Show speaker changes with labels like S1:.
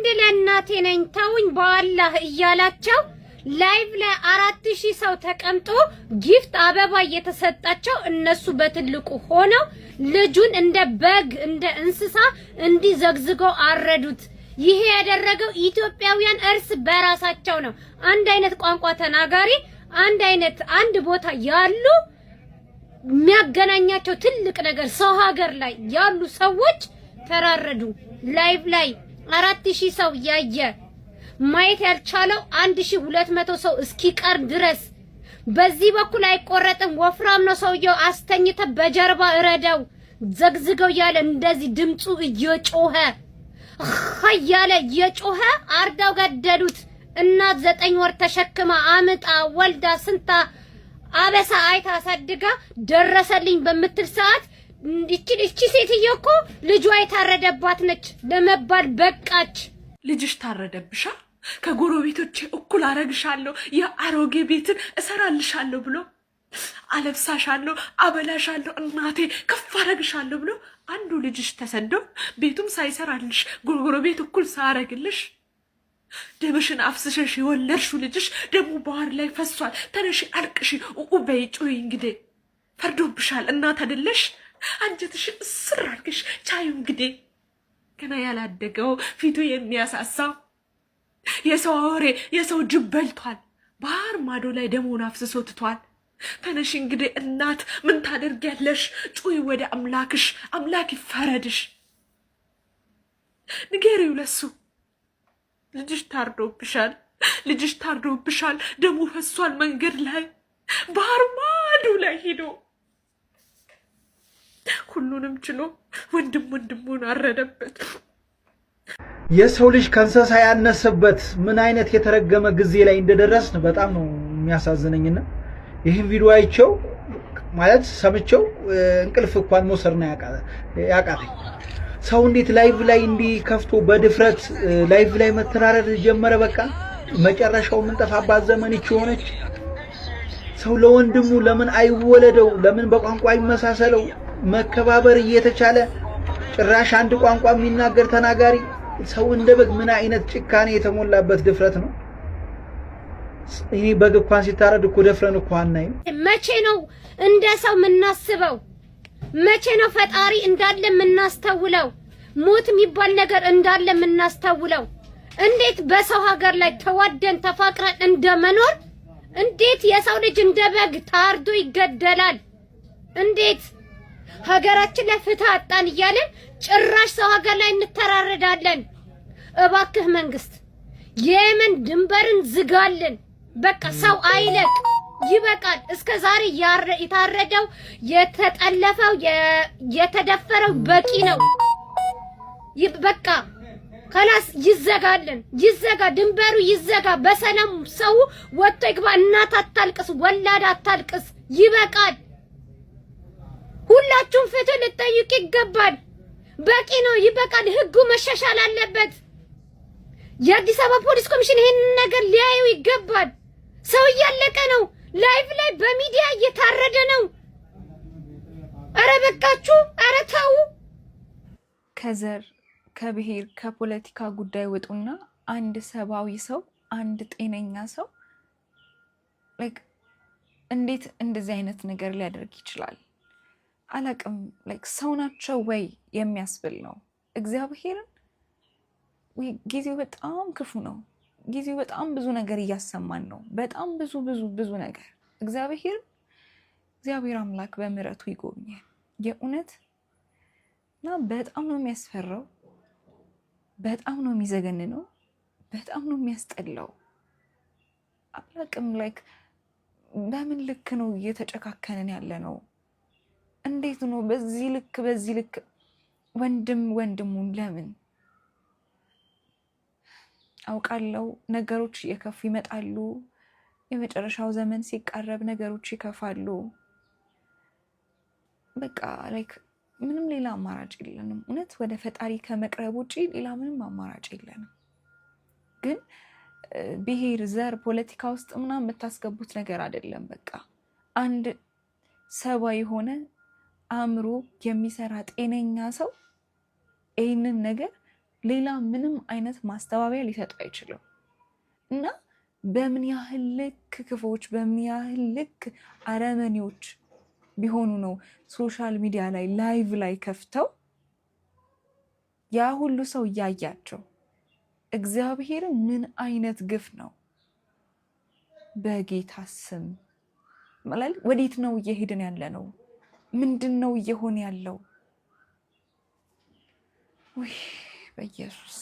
S1: አንድ ለእናቴ ነኝ ተውኝ በአላህ እያላቸው ላይቭ ላይ 4000 ሰው ተቀምጦ ጊፍት አበባ እየተሰጣቸው እነሱ በትልቁ ሆነው ልጁን እንደ በግ እንደ እንስሳ እንዲዘግዝገው አረዱት። ይሄ ያደረገው ኢትዮጵያውያን እርስ በራሳቸው ነው። አንድ አይነት ቋንቋ ተናጋሪ አንድ ቦታ ያሉ የሚያገናኛቸው ትልቅ ነገር ሰው ሀገር ላይ ያሉ ሰዎች ተራረዱ። ላይቭ ላይ 4000 ሰው ያየ ማየት ያልቻለው 1200 ሰው እስኪቀር ድረስ በዚህ በኩል አይቆረጥም ወፍራም ነው ሰውየው አስተኝተ በጀርባ እረዳው ዘግዝገው ያለ እንደዚህ ድምጹ እየጮኸ ኸያለ እየጮኸ አርዳው ገደሉት። እናት 9 ወር ተሸክማ አምጣ ወልዳ ስንታ አበሳ አይታ አሳድጋ ደረሰልኝ በምትል ሰዓት እቺ ሴትዮ እኮ ልጇ የታረደባት ነች ለመባል በቃች።
S2: ልጅሽ ታረደብሻ ከጎረቤቶቼ እኩል አረግሻለሁ የአሮጌ ቤትን እሰራልሻለሁ ብሎ አለብሳሻለሁ አበላሻለሁ እናቴ ከፍ አረግሻለሁ ብሎ አንዱ ልጅሽ ተሰዶ ቤቱም ሳይሰራልሽ ጎረቤት እኩል ሳረግልሽ ደምሽን አፍስሸሽ የወለድሽው ልጅሽ ደሙ ባህር ላይ ፈሷል። ተነሺ አልቅሺ ኡበይ ጩይ እንግዲህ ፈርዶብሻል እናት አይደለሽ አንጀትሽ እስር አድርገሽ ቻዩ እንግዲህ ገና ያላደገው ፊቱ የሚያሳሳው የሰው አውሬ የሰው ጅብ በልቷል። ባህር ማዶ ላይ ደሙን አፍስሶ ትቷል። ተነሺ እንግዲህ እናት ምን ታደርጊያለሽ? ጩይ ወደ አምላክሽ አምላክ ይፈረድሽ። ንገሪው ለሱ ልጅሽ ታርዶብሻል ደሙ ፈሷል መንገድ ላይ ባህር ማዶ ላይ ሄዶ ሁሉንም ችሎ ወንድሙን አረደበት።
S3: የሰው ልጅ ከእንስሳ ያነሰበት ምን አይነት የተረገመ ጊዜ ላይ እንደደረስን በጣም ነው የሚያሳዝነኝና ይህን ቪዲዮ አይቼው ማለት ሰምቼው እንቅልፍ እንኳን መውሰድ ነው ያቃተኝ። ሰው እንዴት ላይቭ ላይ እንዲከፍቶ በድፍረት ላይቭ ላይ መተራረድ ጀመረ። በቃ መጨረሻው ምን ጠፋባት ዘመን ይቺ ሆነች። ሰው ለወንድሙ ለምን አይወለደው? ለምን በቋንቋ አይመሳሰለው? መከባበር እየተቻለ ጭራሽ አንድ ቋንቋ የሚናገር ተናጋሪ ሰው እንደ በግ ምን አይነት ጭካኔ የተሞላበት ድፍረት ነው? እኔ በግ እንኳን ሲታረድ እኮ ደፍረን እኮ አናይም።
S1: መቼ ነው እንደ ሰው የምናስበው? መቼ ነው ፈጣሪ እንዳለ የምናስተውለው? ሞት የሚባል ነገር እንዳለ የምናስተውለው? እንዴት በሰው ሀገር ላይ ተዋደን ተፋቅረን እንደመኖር እንዴት የሰው ልጅ እንደ በግ ታርዶ ይገደላል? እንዴት ሀገራችን ላይ ፍትህ አጣን እያለን ጭራሽ ሰው ሀገር ላይ እንተራረዳለን? እባክህ መንግስት የየመን ድንበርን ዝጋልን። በቃ ሰው አይለቅ ይበቃል። እስከ ዛሬ የታረደው የተጠለፈው የተደፈረው በቂ ነው። በቃ خلاص ይዘጋልን። ይዘጋ ድንበሩ ይዘጋ። በሰላም ሰው ወጥቶ ይግባ። እናት አታልቅስ ወላድ አታልቅስ። ይበቃል። ሁላችሁም ፍትህ ልትጠይቁ ይገባል። በቂ ነው። ይበቃል። ህጉ መሻሻል አለበት። የአዲስ አበባ ፖሊስ ኮሚሽን ይሄን ነገር ሊያዩ ይገባል። ሰው እያለቀ ነው። ላይቭ ላይ በሚዲያ እየታረደ ነው። አረ በቃችሁ። አረ ተው።
S4: ከዘር ከብሔር ከፖለቲካ ጉዳይ ወጡና አንድ ሰባዊ ሰው አንድ ጤነኛ ሰው እንዴት እንደዚህ አይነት ነገር ሊያደርግ ይችላል? አላቅም። ሰው ናቸው ወይ የሚያስብል ነው። እግዚአብሔርን ጊዜው በጣም ክፉ ነው። ጊዜው በጣም ብዙ ነገር እያሰማን ነው። በጣም ብዙ ነገር እግዚአብሔር አምላክ በምህረቱ ይጎብኛል። የእውነት እና በጣም ነው የሚያስፈራው። በጣም ነው የሚዘገንነው። በጣም ነው የሚያስጠላው። አላቅም። በምን ልክ ነው እየተጨካከንን ያለ ነው? እንዴት ነው በዚህ ልክ ወንድሙን ለምን? አውቃለሁ ነገሮች እየከፉ ይመጣሉ። የመጨረሻው ዘመን ሲቃረብ ነገሮች ይከፋሉ። በቃ ምንም ሌላ አማራጭ የለንም። እውነት ወደ ፈጣሪ ከመቅረብ ውጪ ሌላ ምንም አማራጭ የለንም። ግን ብሔር፣ ዘር፣ ፖለቲካ ውስጥ ምናምን የምታስገቡት ነገር አይደለም። በቃ አንድ ሰብአዊ የሆነ አእምሮ የሚሰራ ጤነኛ ሰው ይህንን ነገር ሌላ ምንም አይነት ማስተባበያ ሊሰጡ አይችልም። እና በምን ያህል ልክ ክፎች፣ በምን ያህል ልክ አረመኔዎች ቢሆኑ ነው ሶሻል ሚዲያ ላይ ላይቭ ላይ ከፍተው ያ ሁሉ ሰው እያያቸው። እግዚአብሔር ምን አይነት ግፍ ነው! በጌታ ስም ማለት ወዴት ነው እየሄድን ያለ ነው? ምንድን ነው እየሆነ ያለው? ወይ በኢየሱስ